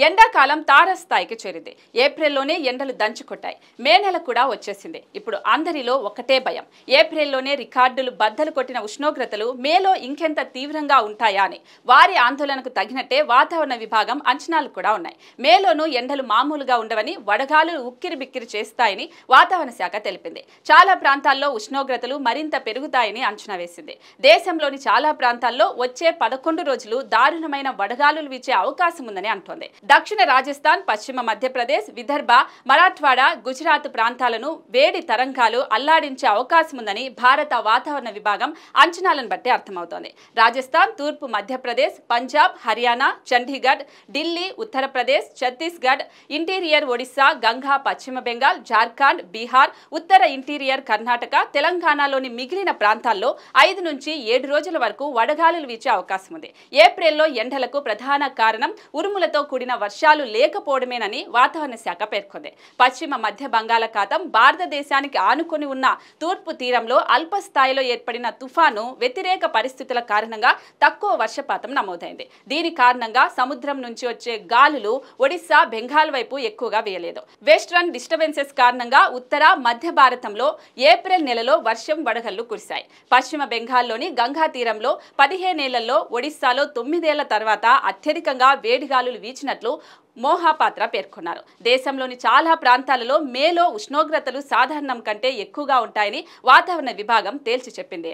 ఎండాకాలం తారస్థాయికి చేరింది. ఏప్రిల్లోనే ఎండలు దంచుకొట్టాయి. మే నెల కూడా వచ్చేసింది. ఇప్పుడు అందరిలో ఒకటే భయం. ఏప్రిల్లోనే రికార్డులు బద్దలు కొట్టిన ఉష్ణోగ్రతలు మేలో ఇంకెంత తీవ్రంగా ఉంటాయా అని. వారి ఆందోళనకు తగినట్టే వాతావరణ విభాగం అంచనాలు కూడా ఉన్నాయి. మేలోనూ ఎండలు మామూలుగా ఉండవని, వడగాలులు ఉక్కిరి బిక్కిరి చేస్తాయని వాతావరణ శాఖ తెలిపింది. చాలా ప్రాంతాల్లో ఉష్ణోగ్రతలు మరింత పెరుగుతాయని అంచనా వేసింది. దేశంలోని చాలా ప్రాంతాల్లో వచ్చే 11 రోజులు దారుణమైన వడగాలులు వీచే అవకాశం ఉందని అంటోంది. దక్షిణ రాజస్థాన్, పశ్చిమ మధ్యప్రదేశ్, విదర్భ, మరాఠ్వాడా, గుజరాత్ ప్రాంతాలను వేడి తరంగాలు అల్లాడించే అవకాశం ఉందని భారత వాతావరణ విభాగం అంచనాలను బట్టి అర్థమవుతోంది. రాజస్థాన్, తూర్పు మధ్యప్రదేశ్, పంజాబ్, హర్యానా, చండీగఢ్, ఢిల్లీ, ఉత్తరప్రదేశ్, ఛత్తీస్గఢ్, ఇంటీరియర్ ఒడిశా, గంగా, పశ్చిమ బెంగాల్, జార్ఖండ్, బీహార్, ఉత్తర ఇంటీరియర్ కర్ణాటక, తెలంగాణలోని మిగిలిన ప్రాంతాల్లో 5 నుంచి 7 రోజుల వరకు వడగాలులు వీచే అవకాశం ఉంది. ఏప్రిల్లో ఎండలకు ప్రధాన కారణం ఉరుములతో కూడిన వర్షాలు లేకపోవడమేనని వాతావరణ శాఖ పేర్కొంది. పశ్చిమ మధ్య బంగాళాఖాతం భారతదేశానికి ఆనుకొని ఉన్న తూర్పు తీరంలో అల్పస్థాయిలో ఏర్పడిన తుఫాను వ్యతిరేక పరిస్థితుల కారణంగా తక్కువ వర్షపాతం నమోదైంది. దీని కారణంగా సముద్రం నుంచి వచ్చే గాలులు ఒడిశా, బెంగాల్ వైపు ఎక్కువగా వేయలేదు. వెస్టర్న్ డిస్టర్బెన్సెస్ కారణంగా ఉత్తర, మధ్య భారతంలో ఏప్రిల్ నెలలో వర్షం, వడగళ్లు కురిశాయి. పశ్చిమ బెంగాల్లోని గంగా తీరంలో 15 ఏళ్లలో, ఒడిశాలో 9 ఏళ్ల తర్వాత అత్యధికంగా వేడిగాలులు వీచినట్లు మోహాపాత్ర పేర్కొన్నారు. దేశంలోని చాలా ప్రాంతాలలో మేలో ఉష్ణోగ్రతలు సాధారణం కంటే ఎక్కువగా ఉంటాయని వాతావరణ విభాగం తేల్చి చెప్పింది.